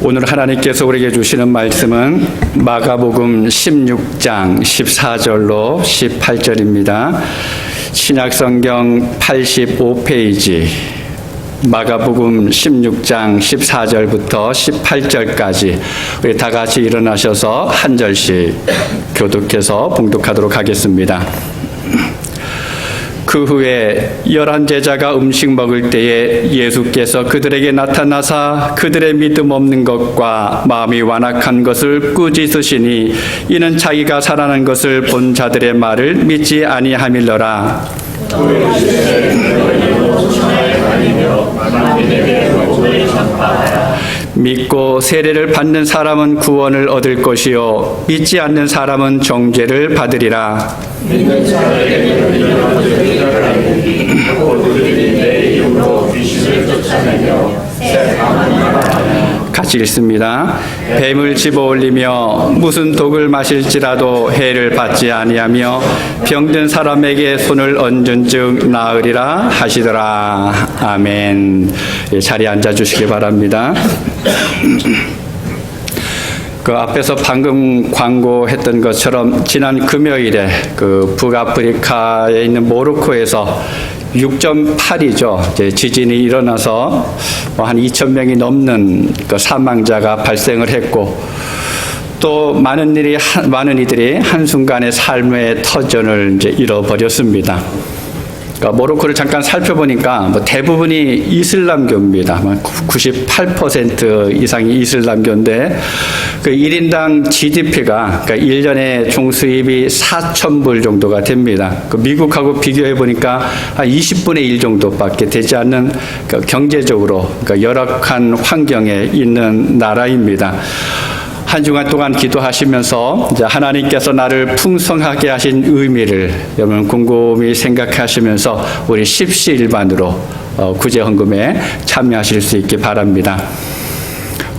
오늘 하나님께서 우리에게 주시는 말씀은 마가복음 16장 14절로 18절입니다. 신약성경 85페이지 마가복음 16장 14절부터 18절까지 우리 다 같이 일어나셔서 한 절씩 교독해서 봉독하도록 하겠습니다. 그 후에 11 제자가 음식 먹을 때에 예수께서 그들에게 나타나사 그들의 믿음 없는 것과 마음이 완악한 것을 꾸짖으시니 이는 자기가 살아난 것을 본 자들의 말을 믿지 아니함일러라. 믿고 세례를 받는 사람은 구원을 얻을 것이요 믿지 않는 사람은 정죄를 받으리라. 믿는 자에게는 내 이름으로 귀신을 쫓아내며 같이 읽습니다. 뱀을 집어올리며 무슨 독을 마실지라도 해를 받지 아니하며 병든 사람에게 손을 얹은 즉 나으리라 하시더라. 아멘. 자리에 앉아 주시기 바랍니다. 그 앞에서 방금 광고했던 것처럼 지난 금요일에 그 북아프리카에 있는 모로코에서 6.8이죠. 지진이 일어나서 한 2,000명이 넘는 그 사망자가 발생을 했고 또 많은 이들이 한순간에 삶의 터전을 이제 잃어버렸습니다. 그러니까 모로코를 잠깐 살펴보니까 대부분이 이슬람교입니다. 98% 이상이 이슬람교인데 그 1인당 GDP가 그러니까 1년에 총수입이 4,000불 정도가 됩니다. 그 미국하고 비교해 보니까 한 20분의 1 정도밖에 되지 않는 그 경제적으로 그러니까 열악한 환경에 있는 나라입니다. 한 주간 동안 기도하시면서 이제 하나님께서 나를 풍성하게 하신 의미를 여러분 곰곰이 생각하시면서 우리 십시일반으로 구제헌금에 참여하실 수 있기 바랍니다.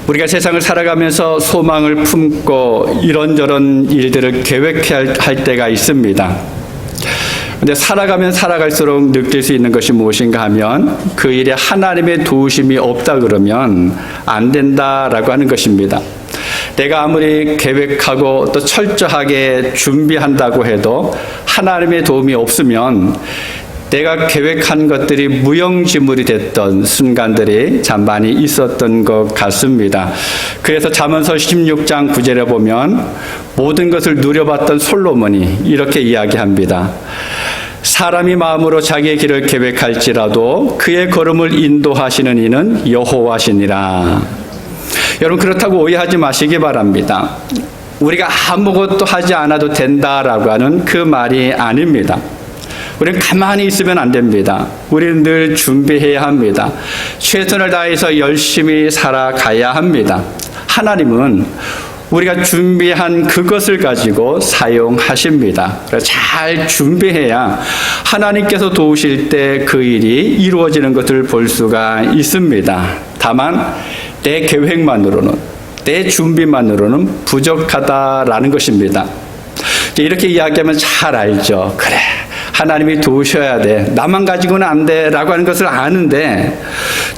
우리가 세상을 살아가면서 소망을 품고 이런저런 일들을 계획해야 할 때가 있습니다. 근데 살아가면 살아갈수록 느낄 수 있는 것이 무엇인가 하면 그 일에 하나님의 도우심이 없다 그러면 안 된다라고 하는 것입니다. 내가 아무리 계획하고 또 철저하게 준비한다고 해도 하나님의 도움이 없으면 내가 계획한 것들이 무용지물이 됐던 순간들이 참 많이 있었던 것 같습니다. 그래서 잠언서 16장 9절에 보면 모든 것을 누려봤던 솔로몬이 이렇게 이야기합니다. 사람이 마음으로 자기의 길을 계획할지라도 그의 걸음을 인도하시는 이는 여호와시니라. 여러분 그렇다고 오해하지 마시기 바랍니다. 우리가 아무것도 하지 않아도 된다라고 하는 그 말이 아닙니다. 우리는 가만히 있으면 안 됩니다. 우리는 늘 준비해야 합니다. 최선을 다해서 열심히 살아가야 합니다. 하나님은 우리가 준비한 그것을 가지고 사용하십니다. 그래서 잘 준비해야 하나님께서 도우실 때 그 일이 이루어지는 것을 볼 수가 있습니다. 다만 내 계획만으로는, 내 준비만으로는 부족하다라는 것입니다. 이렇게 이야기하면 잘 알죠. 그래, 하나님이 도우셔야 돼. 나만 가지고는 안 돼. 라고 하는 것을 아는데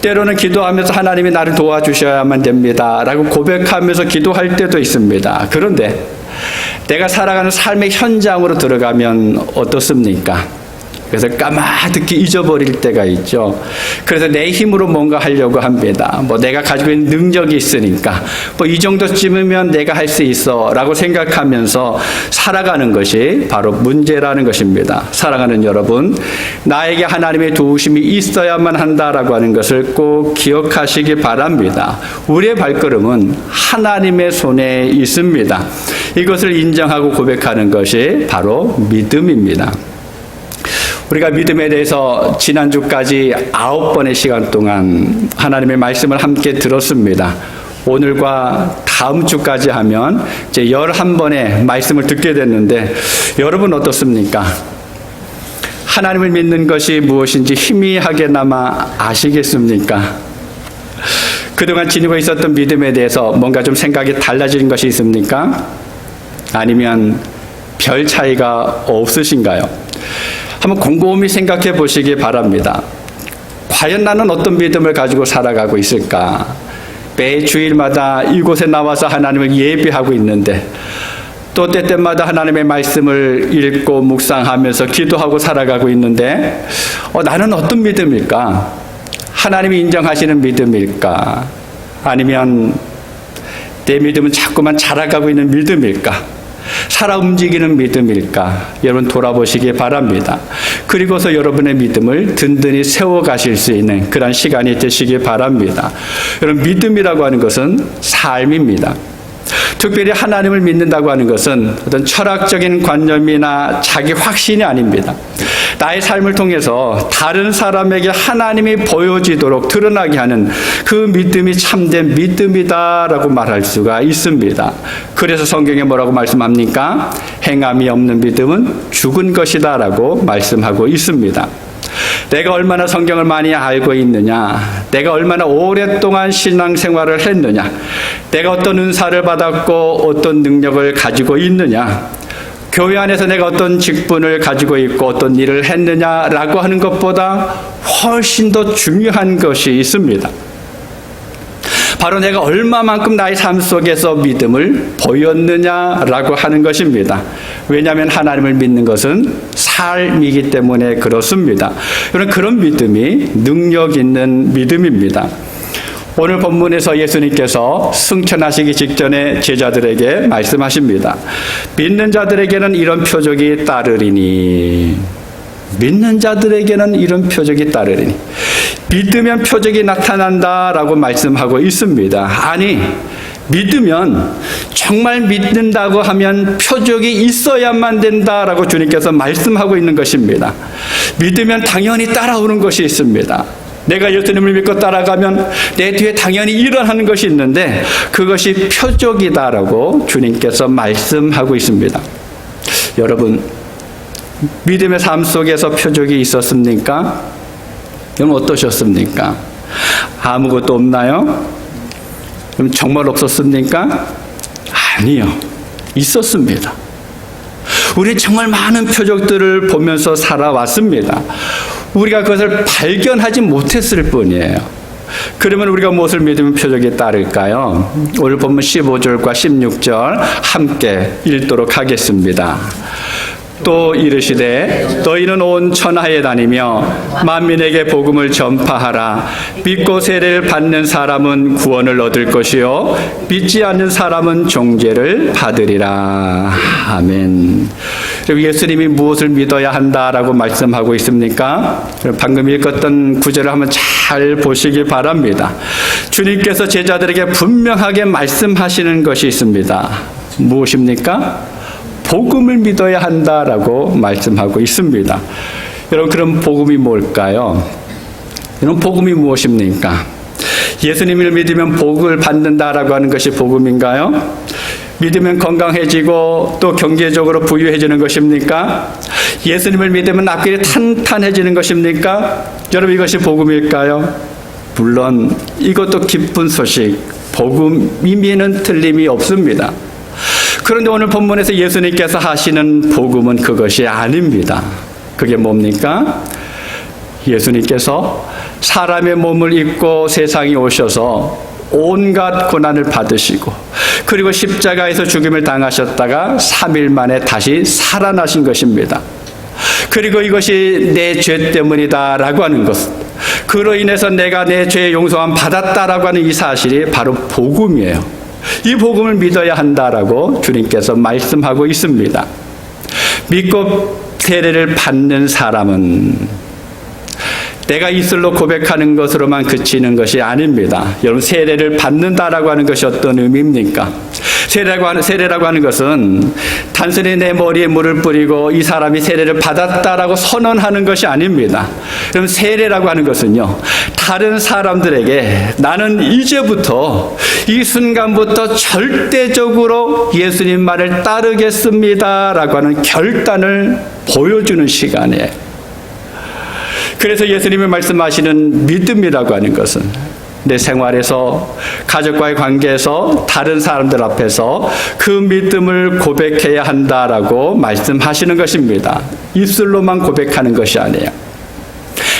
때로는 기도하면서 하나님이 나를 도와주셔야만 됩니다. 라고 고백하면서 기도할 때도 있습니다. 그런데 내가 살아가는 삶의 현장으로 들어가면 어떻습니까? 그래서 까마득히 잊어버릴 때가 있죠. 그래서 내 힘으로 뭔가 하려고 합니다. 내가 가지고 있는 능력이 있으니까 이 정도쯤이면 내가 할 수 있어 라고 생각하면서 살아가는 것이 바로 문제라는 것입니다. 사랑하는 여러분, 나에게 하나님의 도우심이 있어야만 한다라고 하는 것을 꼭 기억하시기 바랍니다. 우리의 발걸음은 하나님의 손에 있습니다. 이것을 인정하고 고백하는 것이 바로 믿음입니다. 우리가 믿음에 대해서 지난주까지 9번의 시간 동안 하나님의 말씀을 함께 들었습니다. 오늘과 다음 주까지 하면 이제 11번의 말씀을 듣게 됐는데 여러분 어떻습니까? 하나님을 믿는 것이 무엇인지 희미하게나마 아시겠습니까? 그동안 지니고 있었던 믿음에 대해서 뭔가 좀 생각이 달라진 것이 있습니까? 아니면 별 차이가 없으신가요? 한번 곰곰이 생각해 보시기 바랍니다. 과연 나는 어떤 믿음을 가지고 살아가고 있을까? 매 주일마다 이곳에 나와서 하나님을 예배하고 있는데 또 때때마다 하나님의 말씀을 읽고 묵상하면서 기도하고 살아가고 있는데 나는 어떤 믿음일까? 하나님이 인정하시는 믿음일까? 아니면 내 믿음은 자꾸만 자라가고 있는 믿음일까? 살아 움직이는 믿음일까? 여러분 돌아보시기 바랍니다. 그리고서 여러분의 믿음을 든든히 세워가실 수 있는 그런 시간이 되시기 바랍니다. 여러분 믿음이라고 하는 것은 삶입니다. 특별히 하나님을 믿는다고 하는 것은 어떤 철학적인 관념이나 자기 확신이 아닙니다. 나의 삶을 통해서 다른 사람에게 하나님이 보여지도록 드러나게 하는 그 믿음이 참된 믿음이다라고 말할 수가 있습니다. 그래서 성경에 뭐라고 말씀합니까? 행함이 없는 믿음은 죽은 것이다라고 말씀하고 있습니다. 내가 얼마나 성경을 많이 알고 있느냐, 내가 얼마나 오랫동안 신앙생활을 했느냐, 내가 어떤 은사를 받았고 어떤 능력을 가지고 있느냐, 교회 안에서 내가 어떤 직분을 가지고 있고 어떤 일을 했느냐라고 하는 것보다 훨씬 더 중요한 것이 있습니다. 바로 내가 얼마만큼 나의 삶 속에서 믿음을 보였느냐라고 하는 것입니다. 왜냐하면 하나님을 믿는 것은 삶이기 때문에 그렇습니다. 그런 믿음이 능력 있는 믿음입니다. 오늘 본문에서 예수님께서 승천하시기 직전에 제자들에게 말씀하십니다. 믿는 자들에게는 이런 표적이 따르리니. 믿는 자들에게는 이런 표적이 따르리니. 믿으면 표적이 나타난다라고 말씀하고 있습니다. 아니, 믿으면 정말 믿는다고 하면 표적이 있어야만 된다라고 주님께서 말씀하고 있는 것입니다. 믿으면 당연히 따라오는 것이 있습니다. 내가 예수님을 믿고 따라가면 내 뒤에 당연히 일어나는 것이 있는데 그것이 표적이다라고 주님께서 말씀하고 있습니다. 여러분, 믿음의 삶 속에서 표적이 있었습니까? 그럼 어떠셨습니까? 아무것도 없나요? 그럼 정말 없었습니까? 아니요. 있었습니다. 우리 정말 많은 표적들을 보면서 살아왔습니다. 우리가 그것을 발견하지 못했을 뿐이에요. 그러면 우리가 무엇을 믿으면 표적이 따를까요? 오늘 본문 15절과 16절 함께 읽도록 하겠습니다. 또 이르시되 너희는 온 천하에 다니며 만민에게 복음을 전파하라. 믿고 세례를 받는 사람은 구원을 얻을 것이요 믿지 않는 사람은 종죄를 받으리라. 아멘. 예수님이 무엇을 믿어야 한다라고 말씀하고 있습니까? 방금 읽었던 구절을 한번 잘 보시기 바랍니다. 주님께서 제자들에게 분명하게 말씀하시는 것이 있습니다. 무엇입니까? 복음을 믿어야 한다라고 말씀하고 있습니다. 여러분, 그럼 복음이 뭘까요? 여러분, 복음이 무엇입니까? 예수님을 믿으면 복을 받는다라고 하는 것이 복음인가요? 믿으면 건강해지고 또 경제적으로 부유해지는 것입니까? 예수님을 믿으면 앞길이 탄탄해지는 것입니까? 여러분, 이것이 복음일까요? 물론 이것도 기쁜 소식, 복음임에는 틀림이 없습니다. 그런데 오늘 본문에서 예수님께서 하시는 복음은 그것이 아닙니다. 그게 뭡니까? 예수님께서 사람의 몸을 입고 세상에 오셔서 온갖 고난을 받으시고 그리고 십자가에서 죽임을 당하셨다가 3일 만에 다시 살아나신 것입니다. 그리고 이것이 내 죄 때문이다라고 하는 것, 그로 인해서 내가 내 죄의 용서함 받았다라고 하는 이 사실이 바로 복음이에요. 이 복음을 믿어야 한다라고 주님께서 말씀하고 있습니다. 믿고 세례를 받는 사람은 내가 입술로 고백하는 것으로만 그치는 것이 아닙니다. 여러분, 세례를 받는다라고 하는 것이 어떤 의미입니까? 세례라고 하는 것은 단순히 내 머리에 물을 뿌리고 이 사람이 세례를 받았다라고 선언하는 것이 아닙니다. 그럼 세례라고 하는 것은요, 다른 사람들에게 나는 이제부터 이 순간부터 절대적으로 예수님 말을 따르겠습니다라고 하는 결단을 보여주는 시간이에요. 그래서 예수님이 말씀하시는 믿음이라고 하는 것은 내 생활에서, 가족과의 관계에서, 다른 사람들 앞에서 그 믿음을 고백해야 한다라고 말씀하시는 것입니다. 입술로만 고백하는 것이 아니에요.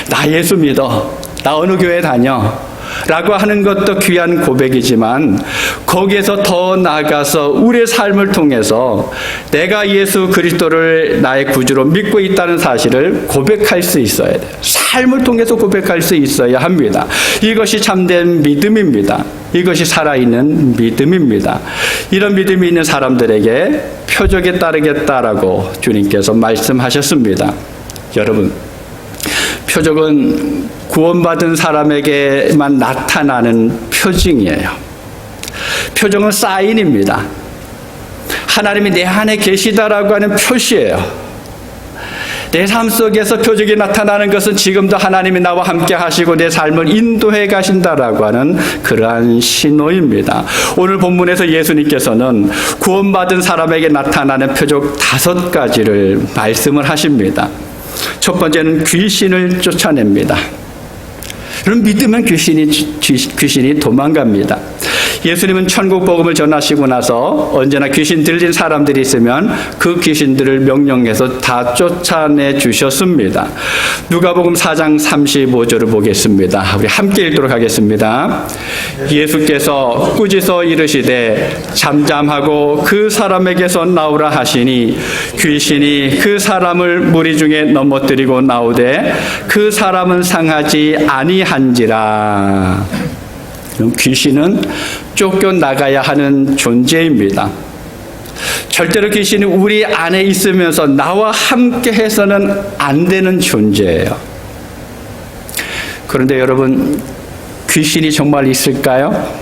나 예수 믿어. 나 어느 교회 다녀. 라고 하는 것도 귀한 고백이지만 거기에서 더 나아가서 우리의 삶을 통해서 내가 예수 그리스도를 나의 구주로 믿고 있다는 사실을 고백할 수 있어야 돼요. 삶을 통해서 고백할 수 있어야 합니다. 이것이 참된 믿음입니다. 이것이 살아있는 믿음입니다. 이런 믿음이 있는 사람들에게 표적에 따르겠다라고 주님께서 말씀하셨습니다. 여러분, 표적은 구원받은 사람에게만 나타나는 표징이에요. 표적은 사인입니다. 하나님이 내 안에 계시다라고 하는 표시예요. 내 삶 속에서 표적이 나타나는 것은 지금도 하나님이 나와 함께 하시고 내 삶을 인도해 가신다라고 하는 그러한 신호입니다. 오늘 본문에서 예수님께서는 구원받은 사람에게 나타나는 표적 5가지를 말씀을 하십니다. 첫 번째는 귀신을 쫓아냅니다. 그럼 믿으면 귀신이 도망갑니다. 예수님은 천국 복음을 전하시고 나서 언제나 귀신 들린 사람들이 있으면 그 귀신들을 명령해서 다 쫓아내 주셨습니다. 누가복음 4장 35절을 보겠습니다. 우리 함께 읽도록 하겠습니다. 예수께서 꾸짖어 이르시되 잠잠하고 그 사람에게서 나오라 하시니 귀신이 그 사람을 무리 중에 넘어뜨리고 나오되 그 사람은 상하지 아니한지라. 귀신은 쫓겨나가야 하는 존재입니다. 절대로 귀신이 우리 안에 있으면서 나와 함께 해서는 안 되는 존재예요. 그런데 여러분, 귀신이 정말 있을까요?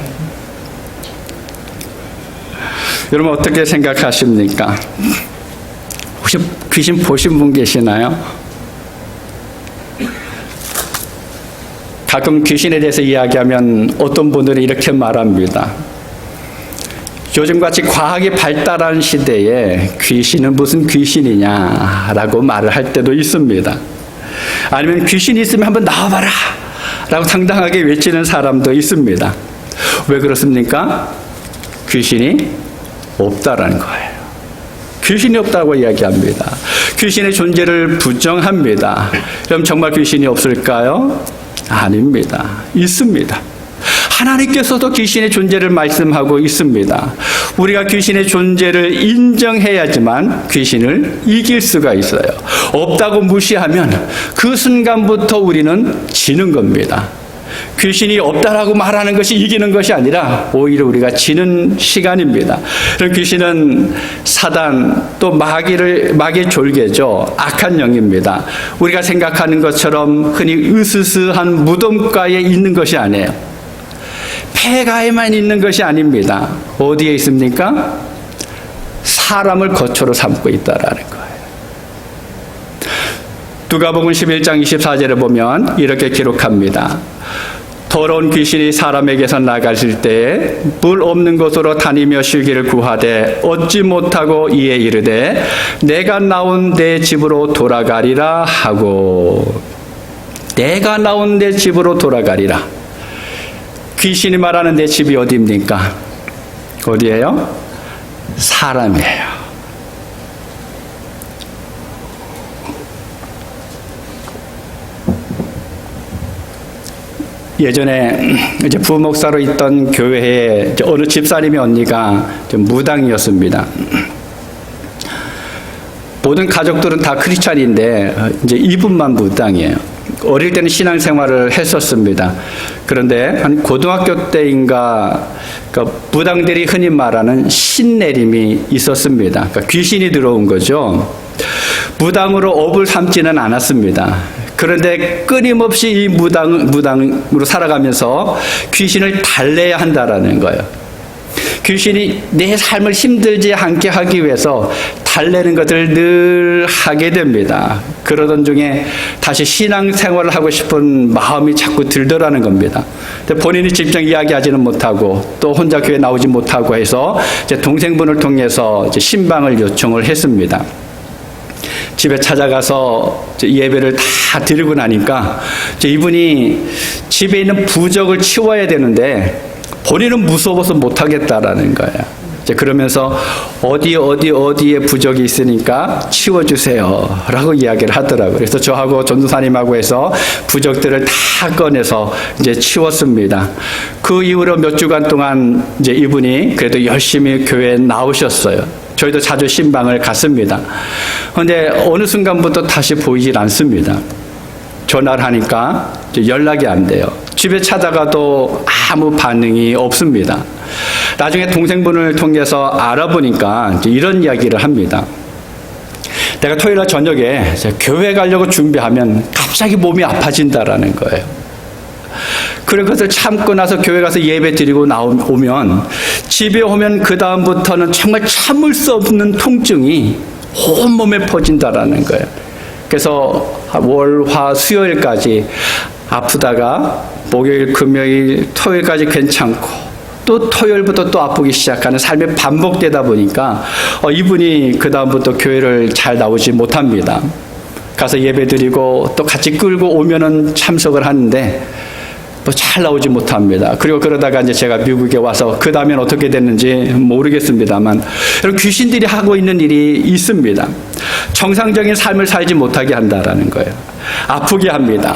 여러분 어떻게 생각하십니까? 혹시 귀신 보신 분 계시나요? 가끔 귀신에 대해서 이야기하면 어떤 분들은 이렇게 말합니다. 요즘같이 과학이 발달한 시대에 귀신은 무슨 귀신이냐라고 말을 할 때도 있습니다. 아니면 귀신이 있으면 한번 나와봐라 라고 당당하게 외치는 사람도 있습니다. 왜 그렇습니까? 귀신이 없다라는 거예요. 귀신이 없다고 이야기합니다. 귀신의 존재를 부정합니다. 그럼 정말 귀신이 없을까요? 아닙니다. 있습니다. 하나님께서도 귀신의 존재를 말씀하고 있습니다. 우리가 귀신의 존재를 인정해야지만 귀신을 이길 수가 있어요. 없다고 무시하면 그 순간부터 우리는 지는 겁니다. 귀신이 없다라고 말하는 것이 이기는 것이 아니라 오히려 우리가 지는 시간입니다. 그럼 귀신은 사단 또 마귀의 졸개죠. 악한 영입니다. 우리가 생각하는 것처럼 흔히 으스스한 무덤가에 있는 것이 아니에요. 폐가에만 있는 것이 아닙니다. 어디에 있습니까? 사람을 거처로 삼고 있다라는 거예요. 누가복음 11장 24절에 보면 이렇게 기록합니다. 더러운 귀신이 사람에게서 나가실 때에 물 없는 곳으로 다니며 쉬기를 구하되 얻지 못하고 이에 이르되 내가 나온 내 집으로 돌아가리라 하고. 내가 나온 내 집으로 돌아가리라. 귀신이 말하는 내 집이 어디입니까? 어디예요? 사람이에요. 예전에 이제 부목사로 있던 교회에 어느 집사님의 언니가 좀 무당이었습니다. 모든 가족들은 다 크리스찬인데 이제 이분만 무당이에요. 어릴 때는 신앙생활을 했었습니다. 그런데 한 고등학교 때인가 그러니까 무당들이 흔히 말하는 신내림이 있었습니다. 그러니까 귀신이 들어온 거죠. 무당으로 업을 삼지는 않았습니다. 그런데 끊임없이 이 무당으로 살아가면서 귀신을 달래야 한다라는 거예요. 귀신이 내 삶을 힘들지 않게 하기 위해서 달래는 것을 늘 하게 됩니다. 그러던 중에 다시 신앙생활을 하고 싶은 마음이 자꾸 들더라는 겁니다. 근데 본인이 직접 이야기하지는 못하고 또 혼자 교회 나오지 못하고 해서 이제 동생분을 통해서 이제 신방을 요청을 했습니다. 집에 찾아가서 예배를 다 드리고 나니까 이분이 집에 있는 부적을 치워야 되는데 본인은 무서워서 못하겠다라는 거예요. 이제 그러면서 어디에 부족이 있으니까 치워주세요 라고 이야기를 하더라고요. 그래서 저하고 전도사님하고 해서 부족들을 다 꺼내서 이제 치웠습니다. 그 이후로 몇 주간 동안 이제 이분이 그래도 열심히 교회에 나오셨어요. 저희도 자주 신방을 갔습니다. 그런데 어느 순간부터 다시 보이질 않습니다. 전화를 하니까 연락이 안 돼요. 집에 찾아가도 아무 반응이 없습니다. 나중에 동생분을 통해서 알아보니까 이런 이야기를 합니다. 내가 토요일 저녁에 교회 가려고 준비하면 갑자기 몸이 아파진다라는 거예요. 그래 그것을 참고 나서 교회 가서 예배 드리고 오면 집에 오면 그 다음부터는 정말 참을 수 없는 통증이 온몸에 퍼진다라는 거예요. 그래서 월, 화, 수요일까지 아프다가 목요일, 금요일, 토요일까지 괜찮고 또 토요일부터 또 아프기 시작하는 삶이 반복되다 보니까 이분이 그 다음부터 교회를 잘 나오지 못합니다. 가서 예배드리고 또 같이 끌고 오면은 참석을 하는데 잘 나오지 못합니다. 그리고 그러다가 이제 제가 미국에 와서 그 다음엔 어떻게 됐는지 모르겠습니다만 여러분 귀신들이 하고 있는 일이 있습니다. 정상적인 삶을 살지 못하게 한다라는 거예요. 아프게 합니다.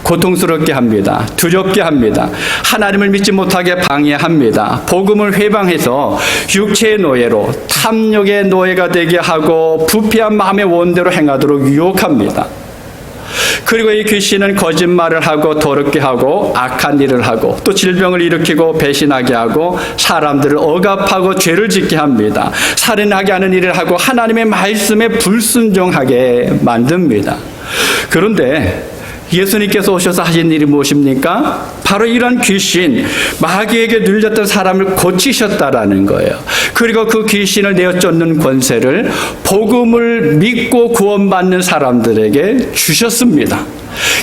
고통스럽게 합니다. 두렵게 합니다. 하나님을 믿지 못하게 방해합니다. 복음을 회방해서 육체의 노예로 탐욕의 노예가 되게 하고 부패한 마음의 원대로 행하도록 유혹합니다. 그리고 이 귀신은 거짓말을 하고 더럽게 하고 악한 일을 하고 또 질병을 일으키고 배신하게 하고 사람들을 억압하고 죄를 짓게 합니다. 살인하게 하는 일을 하고 하나님의 말씀에 불순종하게 만듭니다. 그런데 예수님께서 오셔서 하신 일이 무엇입니까? 바로 이런 귀신, 마귀에게 눌렸던 사람을 고치셨다라는 거예요. 그리고 그 귀신을 내어 쫓는 권세를 복음을 믿고 구원받는 사람들에게 주셨습니다.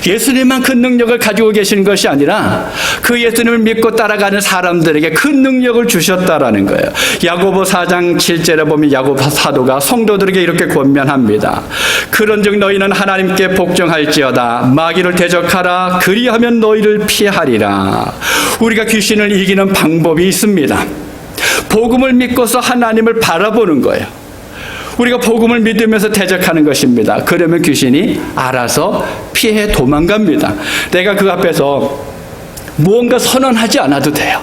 예수님만 그 능력을 가지고 계신 것이 아니라 그 예수님을 믿고 따라가는 사람들에게 그 능력을 주셨다라는 거예요. 야고보 4장 7절에 보면 야고보 사도가 성도들에게 이렇게 권면합니다. 그런즉 너희는 하나님께 복종할지어다. 마귀를 대적하라. 그리하면 너희를 피하리라. 우리가 귀신을 이기는 방법이 있습니다. 복음을 믿고서 하나님을 바라보는 거예요. 우리가 복음을 믿으면서 대적하는 것입니다. 그러면 귀신이 알아서 피해 도망갑니다. 내가 그 앞에서 무언가 선언하지 않아도 돼요.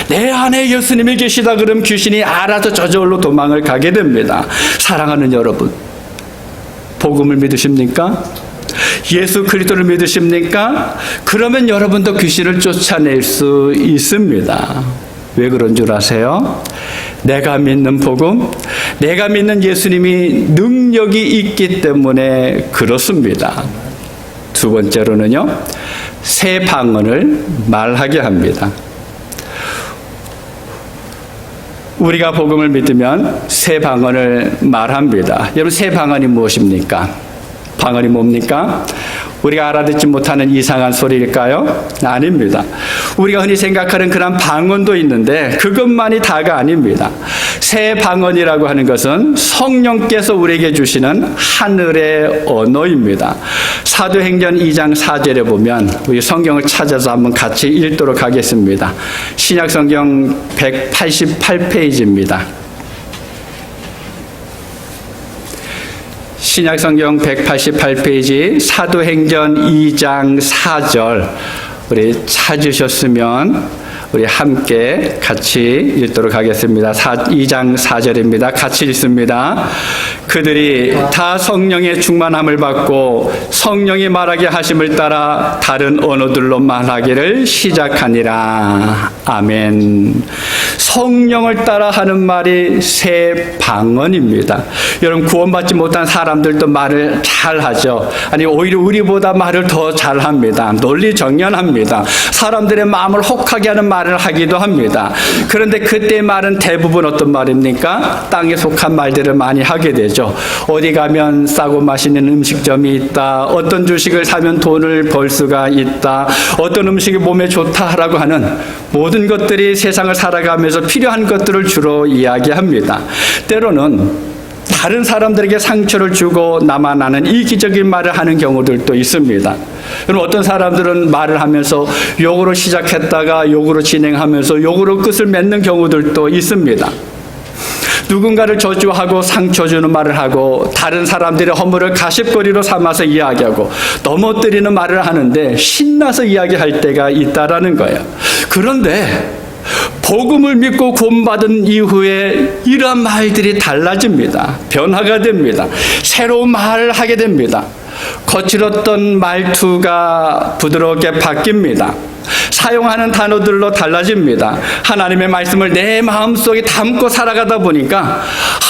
내 안에 예수님이 계시다 그러면 귀신이 알아서 저절로 도망을 가게 됩니다. 사랑하는 여러분, 복음을 믿으십니까? 예수 그리스도를 믿으십니까? 그러면 여러분도 귀신을 쫓아낼 수 있습니다. 왜 그런 줄 아세요? 내가 믿는 복음, 내가 믿는 예수님이 능력이 있기 때문에 그렇습니다. 두 번째로는요, 새 방언을 말하게 합니다. 우리가 복음을 믿으면 새 방언을 말합니다. 여러분, 새 방언이 무엇입니까? 방언이 뭡니까? 우리가 알아듣지 못하는 이상한 소리일까요? 아닙니다. 우리가 흔히 생각하는 그런 방언도 있는데 그것만이 다가 아닙니다. 새 방언이라고 하는 것은 성령께서 우리에게 주시는 하늘의 언어입니다. 사도행전 2장 4절에 보면 우리 성경을 찾아서 한번 같이 읽도록 하겠습니다. 신약성경 188페이지입니다. 신약성경 188페이지 사도행전 2장 4절 우리 찾으셨으면 우리 함께 같이 읽도록 하겠습니다. 2장 4절입니다. 같이 읽습니다. 그들이 다 성령의 충만함을 받고 성령이 말하게 하심을 따라 다른 언어들로 말하기를 시작하니라. 아멘. 성령을 따라 하는 말이 새 방언입니다. 여러분, 구원받지 못한 사람들도 말을 잘하죠. 아니, 오히려 우리보다 말을 더 잘합니다. 논리정연합니다. 사람들의 마음을 혹하게 하는 말을 하기도 합니다. 그런데 그때 말은 대부분 어떤 말입니까? 땅에 속한 말들을 많이 하게 되죠. 어디 가면 싸고 맛있는 음식점이 있다. 어떤 주식을 사면 돈을 벌 수가 있다. 어떤 음식이 몸에 좋다라고 하는 모든 것들이 세상을 살아가면서 필요한 것들을 주로 이야기합니다. 때로는 다른 사람들에게 상처를 주고 나만 아는 이기적인 말을 하는 경우들도 있습니다. 여러분, 어떤 사람들은 말을 하면서 욕으로 시작했다가 욕으로 진행하면서 욕으로 끝을 맺는 경우들도 있습니다. 누군가를 저주하고 상처 주는 말을 하고 다른 사람들의 허물을 가십거리로 삼아서 이야기하고 넘어뜨리는 말을 하는데 신나서 이야기할 때가 있다라는 거예요. 그런데 복음을 믿고 구원받은 이후에 이러한 말들이 달라집니다. 변화가 됩니다. 새로운 말을 하게 됩니다. 거칠었던 말투가 부드럽게 바뀝니다. 사용하는 단어들로 달라집니다. 하나님의 말씀을 내 마음속에 담고 살아가다 보니까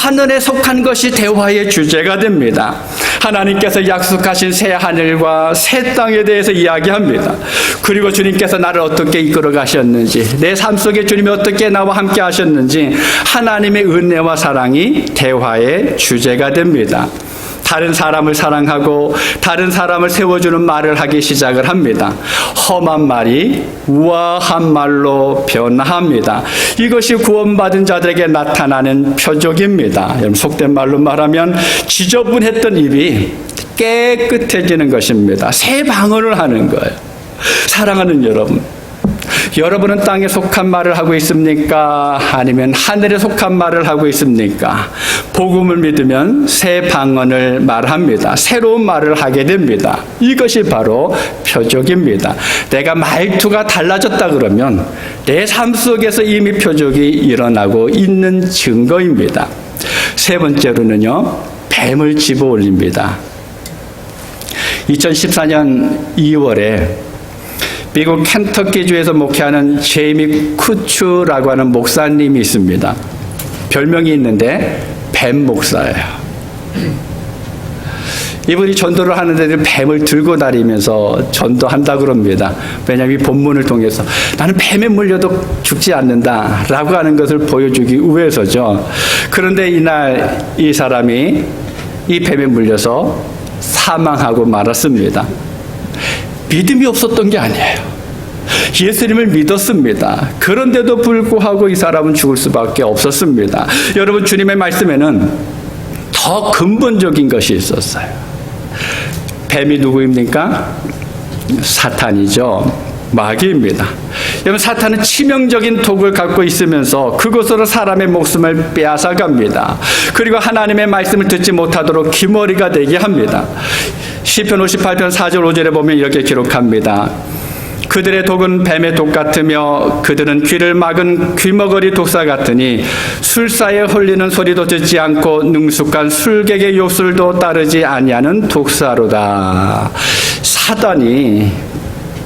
하늘에 속한 것이 대화의 주제가 됩니다. 하나님께서 약속하신 새 하늘과 새 땅에 대해서 이야기합니다. 그리고 주님께서 나를 어떻게 이끌어 가셨는지, 내 삶 속에 주님이 어떻게 나와 함께 하셨는지 하나님의 은혜와 사랑이 대화의 주제가 됩니다. 다른 사람을 사랑하고 다른 사람을 세워주는 말을 하기 시작을 합니다. 험한 말이 우아한 말로 변화합니다. 이것이 구원받은 자들에게 나타나는 표적입니다. 여러분, 속된 말로 말하면 지저분했던 입이 깨끗해지는 것입니다. 새 방언을 하는 거예요. 사랑하는 여러분, 여러분은 땅에 속한 말을 하고 있습니까? 아니면 하늘에 속한 말을 하고 있습니까? 복음을 믿으면 새 방언을 말합니다. 새로운 말을 하게 됩니다. 이것이 바로 표적입니다. 내가 말투가 달라졌다 그러면 내 삶 속에서 이미 표적이 일어나고 있는 증거입니다. 세 번째로는요, 뱀을 집어 올립니다. 2014년 2월에 미국 켄터키주에서 목회하는 제이미 쿠츠라고 하는 목사님이 있습니다. 별명이 있는데 뱀 목사예요. 이분이 전도를 하는데 뱀을 들고 다니면서 전도한다 그럽니다. 왜냐하면 이 본문을 통해서 나는 뱀에 물려도 죽지 않는다라고 하는 것을 보여주기 위해서죠. 그런데 이날 이 사람이 이 뱀에 물려서 사망하고 말았습니다. 믿음이 없었던 게 아니에요. 예수님을 믿었습니다. 그런데도 불구하고 이 사람은 죽을 수밖에 없었습니다. 여러분, 주님의 말씀에는 더 근본적인 것이 있었어요. 뱀이 누구입니까? 사탄이죠. 마귀입니다. 여러분, 사탄은 치명적인 독을 갖고 있으면서 그것으로 사람의 목숨을 빼앗아갑니다. 그리고 하나님의 말씀을 듣지 못하도록 귀머리가 되게 합니다. 시편 58편 4절 5절에 보면 이렇게 기록합니다. 그들의 독은 뱀의 독 같으며 그들은 귀를 막은 귀머거리 독사 같으니 술사에 홀리는 소리도 듣지 않고 능숙한 술객의 요술도 따르지 아니하는 독사로다.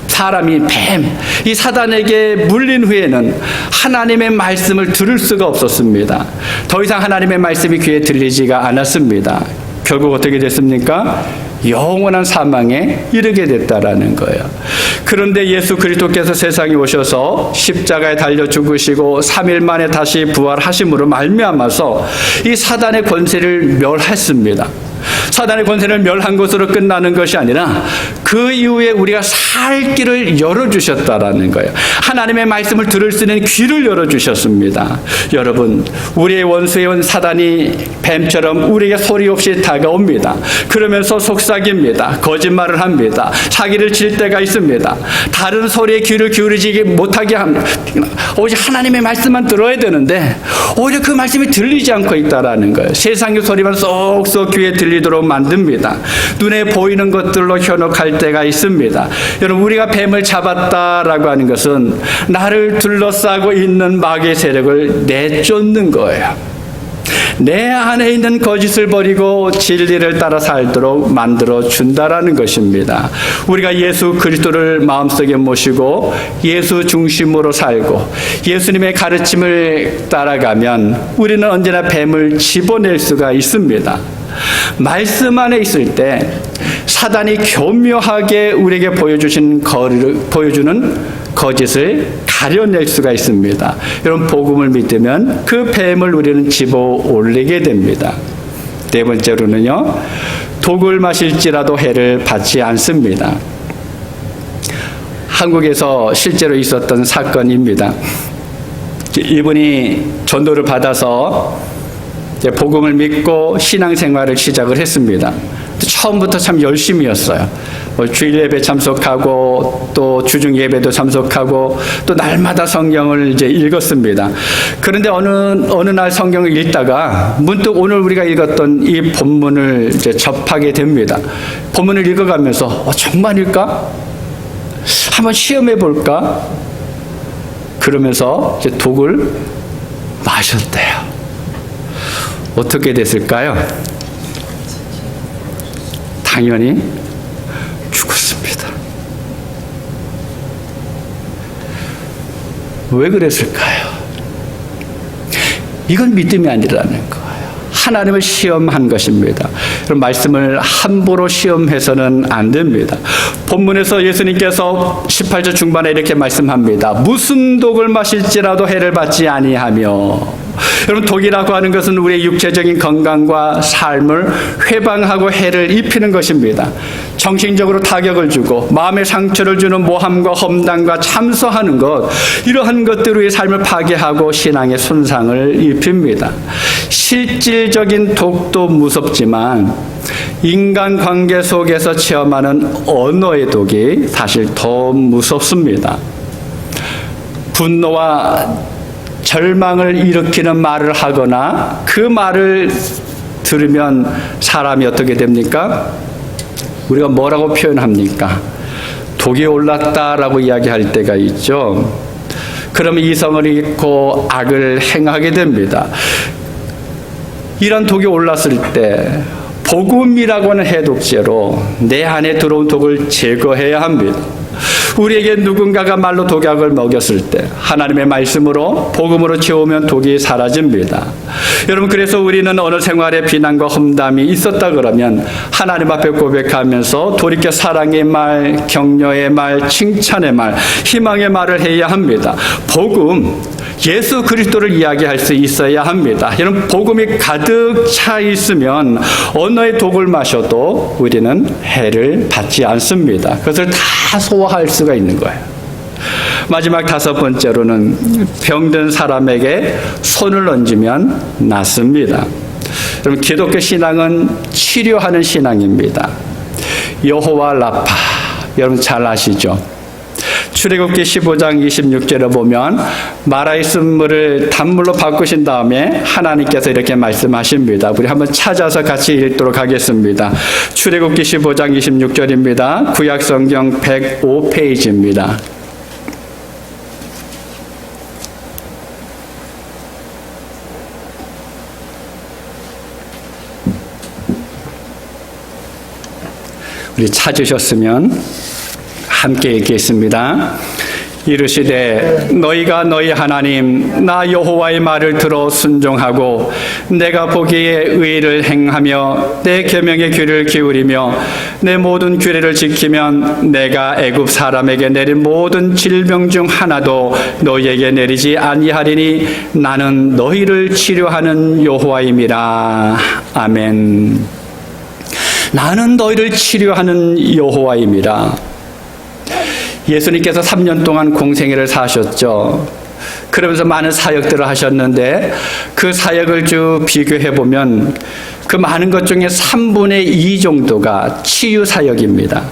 사람이 뱀, 이 사단에게 물린 후에는 하나님의 말씀을 들을 수가 없었습니다. 더 이상 하나님의 말씀이 귀에 들리지가 않았습니다. 결국 어떻게 됐습니까? 영원한 사망에 이르게 됐다라는 거예요. 그런데 예수 그리스도께서 세상에 오셔서 십자가에 달려 죽으시고 3일 만에 다시 부활하심으로 말미암아서 이 사단의 권세를 멸했습니다. 사단의 권세를 멸한 것으로 끝나는 것이 아니라 그 이후에 우리가 살 길을 열어주셨다라는 거예요. 하나님의 말씀을 들을 수 있는 귀를 열어주셨습니다. 여러분, 우리의 원수의 사단이 뱀처럼 우리에게 소리 없이 다가옵니다. 그러면서 속삭입니다. 거짓말을 합니다. 사기를 칠 때가 있습니다. 다른 소리에 귀를 기울이지 못하게 합니다. 오직 하나님의 말씀만 들어야 되는데 오히려 그 말씀이 들리지 않고 있다라는 거예요. 세상의 소리만 쏙쏙 귀에 들리도록 만듭니다. 눈에 보이는 것들로 현혹할 때가 있습니다. 여러분, 우리가 뱀을 잡았다라고 하는 것은 나를 둘러싸고 있는 마귀의 세력을 내쫓는 거예요. 내 안에 있는 거짓을 버리고 진리를 따라 살도록 만들어 준다라는 것입니다. 우리가 예수 그리스도를 마음속에 모시고 예수 중심으로 살고 예수님의 가르침을 따라가면 우리는 언제나 뱀을 집어낼 수가 있습니다. 말씀 안에 있을 때 사단이 교묘하게 우리에게 보여주는 거짓을 가려낼 수가 있습니다. 여러분, 복음을 믿으면 그 뱀을 우리는 집어 올리게 됩니다. 네 번째로는요, 독을 마실지라도 해를 받지 않습니다. 한국에서 실제로 있었던 사건입니다. 이분이 전도를 받아서 복음을 믿고 신앙생활을 시작을 했습니다. 처음부터 참 열심이었어요. 주일 예배 참석하고 또 주중 예배도 참석하고 또 날마다 성경을 이제 읽었습니다. 그런데 어느 날 성경을 읽다가 문득 오늘 우리가 읽었던 이 본문을 이제 접하게 됩니다. 본문을 읽어가면서 정말일까? 한번 시험해 볼까? 그러면서 이제 독을 마셨대요. 어떻게 됐을까요? 당연히 죽었습니다. 왜 그랬을까요? 이건 믿음이 아니라는 거예요. 하나님을 시험한 것입니다. 그럼 말씀을 함부로 시험해서는 안 됩니다. 본문에서 예수님께서 18절 중반에 이렇게 말씀합니다. 무슨 독을 마실지라도 해를 받지 아니하며. 여러분, 독이라고 하는 것은 우리의 육체적인 건강과 삶을 회방하고 해를 입히는 것입니다. 정신적으로 타격을 주고 마음의 상처를 주는 모함과 험담과 참소하는 것, 이러한 것들로 우리의 삶을 파괴하고 신앙의 손상을 입힙니다. 실질적인 독도 무섭지만 인간관계 속에서 체험하는 언어의 독이 사실 더 무섭습니다. 분노와 절망을 일으키는 말을 하거나 그 말을 들으면 사람이 어떻게 됩니까? 우리가 뭐라고 표현합니까? 독이 올랐다라고 이야기할 때가 있죠. 그러면 이성을 잃고 악을 행하게 됩니다. 이런 독이 올랐을 때 복음이라고 하는 해독제로 내 안에 들어온 독을 제거해야 합니다. 우리에게 누군가가 말로 독약을 먹였을 때 하나님의 말씀으로 복음으로 채우면 독이 사라집니다. 여러분, 그래서 우리는 어느 생활에 비난과 험담이 있었다 그러면 하나님 앞에 고백하면서 돌이켜 사랑의 말, 격려의 말, 칭찬의 말, 희망의 말을 해야 합니다. 복음, 예수 그리스도를 이야기할 수 있어야 합니다. 여러분, 복음이 가득 차 있으면 언어의 독을 마셔도 우리는 해를 받지 않습니다. 그것을 다 소화할 수가 있는 거예요. 마지막 5번째로는 병든 사람에게 손을 얹으면 낫습니다. 여러분, 기독교 신앙은 치료하는 신앙입니다. 여호와 라파, 여러분 잘 아시죠? 출애굽기 15장 26절에 보면 마라의 쓴물을 단물로 바꾸신 다음에 하나님께서 이렇게 말씀하십니다. 우리 한번 찾아서 같이 읽도록 하겠습니다. 출애굽기 15장 26절입니다. 구약성경 105페이지입니다. 우리 찾으셨으면 함께 읽겠습니다. 이르시되 너희가 너희 하나님 나 여호와의 말을 들어 순종하고 내가 보기에 의를 행하며 내 계명의 귀를 기울이며 내 모든 규례를 지키면 내가 애굽 사람에게 내린 모든 질병 중 하나도 너희에게 내리지 아니하리니 나는 너희를 치료하는 여호와임이라. 아멘. 나는 너희를 치료하는 여호와임이라. 예수님께서 3년 동안 공생애를 사셨죠. 그러면서 많은 사역들을 하셨는데 그 사역을 쭉 비교해 보면 그 많은 것 중에 3분의 2 정도가 치유 사역입니다.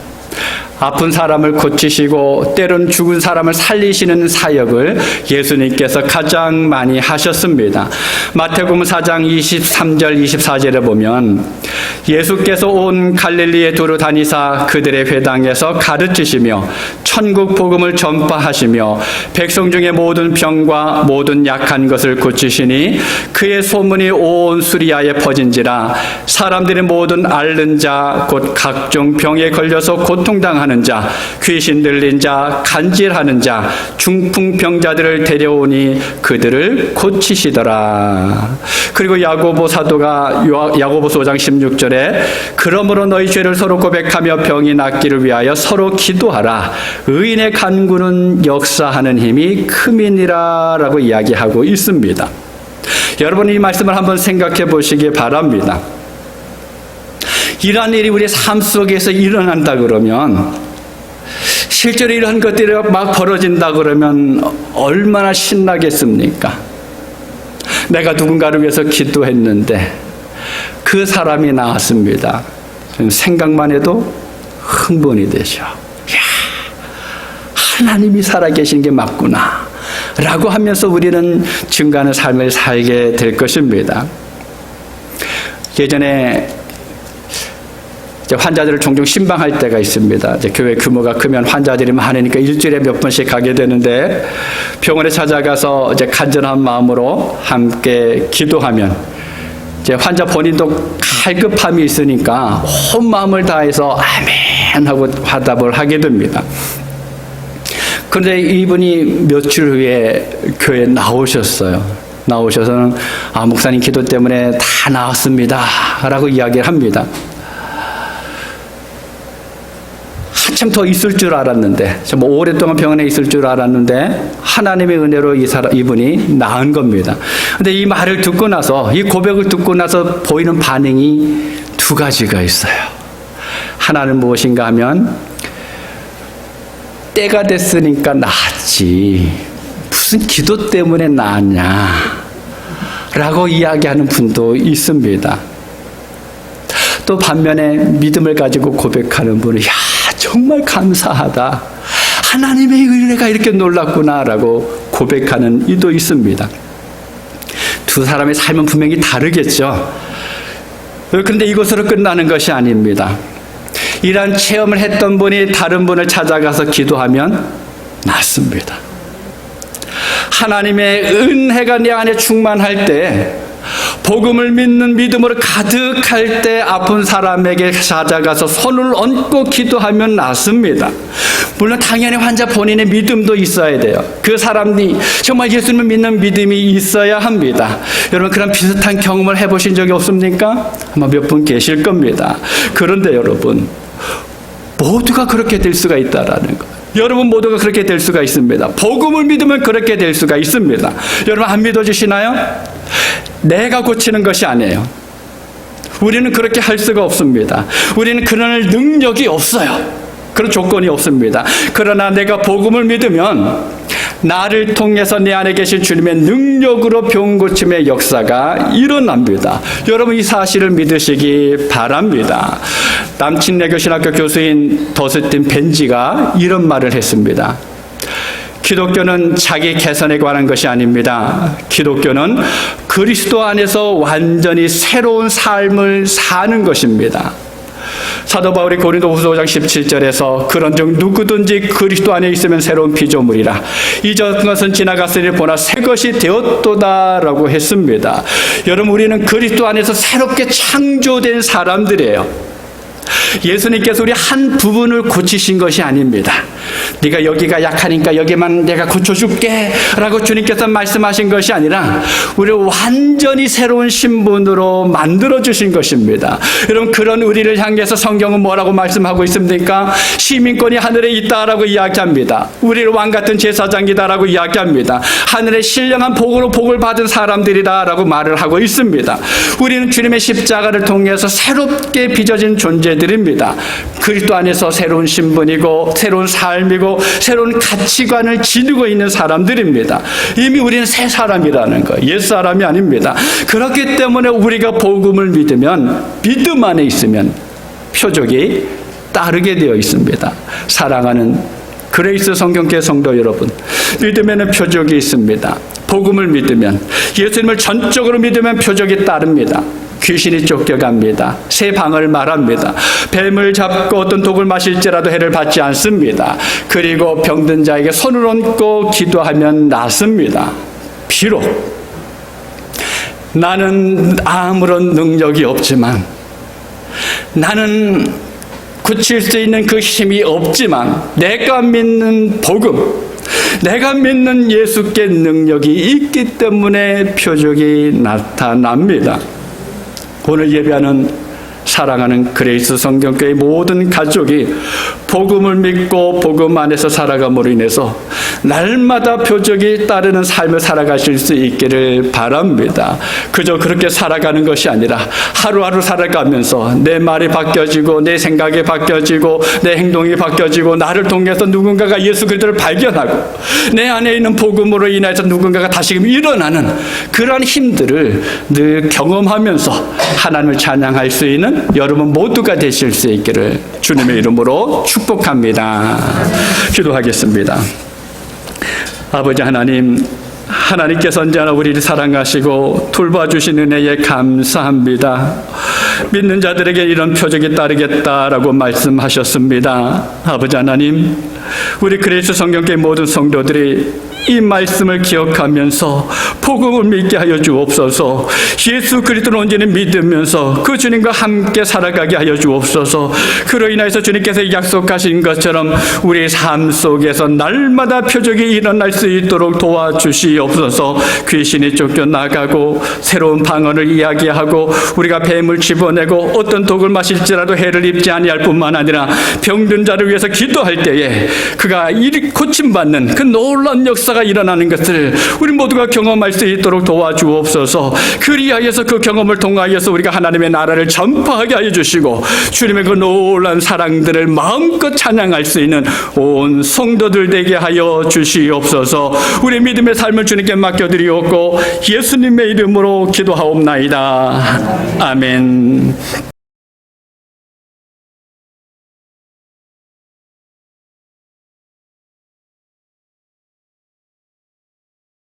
아픈 사람을 고치시고 때론 죽은 사람을 살리시는 사역을 예수님께서 가장 많이 하셨습니다. 마태복음 4장 23절 24절에 보면 예수께서 온 갈릴리에 두루 다니사 그들의 회당에서 가르치시며 천국 복음을 전파하시며 백성 중에 모든 병과 모든 약한 것을 고치시니 그의 소문이 온 수리아에 퍼진지라. 사람들이 모든 앓는 자 곧 각종 병에 걸려서 고통당하는 자, 귀신 들린 자, 간질하는 자, 중풍병자들을 데려오니 그들을 고치시더라. 그리고 야고보 사도가 야고보서 5장 16절에 그러므로 너희 죄를 서로 고백하며 병이 낫기를 위하여 서로 기도하라. 의인의 간구는 역사하는 힘이 큼이니라 라고 이야기하고 있습니다. 여러분, 이 말씀을 한번 생각해 보시기 바랍니다. 이러한 일이 우리 삶 속에서 일어난다 그러면, 실제로 이런 것들이 막 벌어진다 그러면 얼마나 신나겠습니까? 내가 누군가를 위해서 기도했는데 그 사람이 나았습니다. 생각만 해도 흥분이 되죠. 이야, 하나님이 살아계신 게 맞구나 라고 하면서 우리는 증거하는 삶을 살게 될 것입니다. 예전에 환자들을 종종 신방할 때가 있습니다. 이제 교회 규모가 크면 환자들이 많으니까 일주일에 몇 번씩 가게 되는데, 병원에 찾아가서 이제 간절한 마음으로 함께 기도하면 이제 환자 본인도 갈급함이 있으니까 온 마음을 다해서 아멘 하고 화답을 하게 됩니다. 그런데 이분이 며칠 후에 교회에 나오셨어요. 나오셔서는 목사님 기도 때문에 다 나았습니다 라고 이야기를 합니다. 한참 더 있을 줄 알았는데, 뭐 오랫동안 병원에 있을 줄 알았는데 하나님의 은혜로 이분이 나은 겁니다. 근데 이 말을 듣고 나서, 이 고백을 듣고 나서 보이는 반응이 두 가지가 있어요. 하나는 무엇인가 하면, 때가 됐으니까 나았지 무슨 기도 때문에 나았냐 라고 이야기하는 분도 있습니다. 또 반면에 믿음을 가지고 고백하는 분은 야 정말 감사하다, 하나님의 은혜가 이렇게 놀랍구나 라고 고백하는 이도 있습니다. 두 사람의 삶은 분명히 다르겠죠. 그런데 이것으로 끝나는 것이 아닙니다. 이러한 체험을 했던 분이 다른 분을 찾아가서 기도하면 낫습니다. 하나님의 은혜가 내 안에 충만할 때, 복음을 믿는 믿음으로 가득할 때 아픈 사람에게 찾아가서 손을 얹고 기도하면 낫습니다. 물론 당연히 환자 본인의 믿음도 있어야 돼요. 그 사람이 정말 예수님을 믿는 믿음이 있어야 합니다. 여러분 그런 비슷한 경험을 해보신 적이 없습니까? 아마 몇 분 계실 겁니다. 그런데 여러분 모두가 그렇게 될 수가 있다라는 것. 여러분 모두가 그렇게 될 수가 있습니다. 복음을 믿으면 그렇게 될 수가 있습니다. 여러분 안 믿어주시나요? 내가 고치는 것이 아니에요. 우리는 그렇게 할 수가 없습니다. 우리는 그런 능력이 없어요. 그런 조건이 없습니다. 그러나 내가 복음을 믿으면 나를 통해서 내 안에 계신 주님의 능력으로 병 고침의 역사가 일어납니다. 여러분 이 사실을 믿으시기 바랍니다. 남친내교 신학교 교수인 더스틴 벤지가 이런 말을 했습니다. 기독교는 자기 개선에 관한 것이 아닙니다. 기독교는 그리스도 안에서 완전히 새로운 삶을 사는 것입니다. 사도 바울이 고린도후서 5장 17절에서 그런즉 누구든지 그리스도 안에 있으면 새로운 피조물이라 이전 것은 지나갔으니 보나 새 것이 되었도다라고 했습니다. 여러분 우리는 그리스도 안에서 새롭게 창조된 사람들이에요. 예수님께서 우리 한 부분을 고치신 것이 아닙니다. 네가 여기가 약하니까 여기만 내가 고쳐줄게 라고 주님께서 말씀하신 것이 아니라 우리를 완전히 새로운 신분으로 만들어주신 것입니다. 여러분 그런 우리를 향해서 성경은 뭐라고 말씀하고 있습니까? 시민권이 하늘에 있다라고 이야기합니다. 우리를 왕같은 제사장이다라고 이야기합니다. 하늘의 신령한 복으로 복을 받은 사람들이다라고 말을 하고 있습니다. 우리는 주님의 십자가를 통해서 새롭게 빚어진 존재들입니다. 그리스도 안에서 새로운 신분이고 새로운 삶이고 새로운 가치관을 지니고 있는 사람들입니다. 이미 우리는 새 사람이라는 거예요. 옛 사람이 아닙니다. 그렇기 때문에 우리가 복음을 믿으면 믿음 안에 있으면 표적이 따르게 되어 있습니다. 사랑하는 그레이스 성경교회 성도 여러분, 믿음에는 표적이 있습니다. 복음을 믿으면, 예수님을 전적으로 믿으면 표적이 따릅니다. 귀신이 쫓겨갑니다. 새 방을 말합니다. 뱀을 잡고 어떤 독을 마실지라도 해를 받지 않습니다. 그리고 병든 자에게 손을 얹고 기도하면 낫습니다. 비록 나는 아무런 능력이 없지만, 나는 고칠 수 있는 그 힘이 없지만 내가 믿는 복음, 내가 믿는 예수께 능력이 있기 때문에 표적이 나타납니다. 오늘 예배하는 사랑하는 그레이스 성경교회 모든 가족이 복음을 믿고 복음 안에서 살아감으로 인해서 날마다 표적이 따르는 삶을 살아가실 수 있기를 바랍니다. 그저 그렇게 살아가는 것이 아니라 하루하루 살아가면서 내 말이 바뀌어지고 내 생각이 바뀌어지고 내 행동이 바뀌어지고 나를 통해서 누군가가 예수 그리스도를 발견하고 내 안에 있는 복음으로 인해서 누군가가 다시금 일어나는 그러한 힘들을 늘 경험하면서 하나님을 찬양할 수 있는 여러분 모두가 되실 수 있기를 주님의 이름으로 축복합니다. 기도하겠습니다. 아버지 하나님, 하나님께서 언제나 우리를 사랑하시고 돌봐주신 은혜에 감사합니다. 믿는 자들에게 이런 표적이 따르겠다라고 말씀하셨습니다. 아버지 하나님, 우리 그리스도 성경계 모든 성도들이 이 말씀을 기억하면서 복음을 믿게 하여 주옵소서. 예수 그리스도를 온전히 믿으면서 그 주님과 함께 살아가게 하여 주옵소서. 그로 인해서 주님께서 약속하신 것처럼 우리의 삶 속에서 날마다 표적이 일어날 수 있도록 도와주시옵소서. 귀신이 쫓겨나가고 새로운 방언을 이야기하고 우리가 뱀을 집어내고 어떤 독을 마실지라도 해를 입지 아니할 뿐만 아니라 병든 자를 위해서 기도할 때에 그가 고침받는 그 놀라운 역사가 일어나는 것을 우리 모두가 경험할 수 있도록 도와주옵소서. 그리하여서 그 경험을 통하여서 우리가 하나님의 나라를 전파하게 하여 주시고 주님의 그 놀라운 사랑들을 마음껏 찬양할 수 있는 온 성도들 되게 하여 주시옵소서. 우리 믿음의 삶을 주님께 맡겨드리옵고 예수님의 이름으로 기도하옵나이다. 아멘.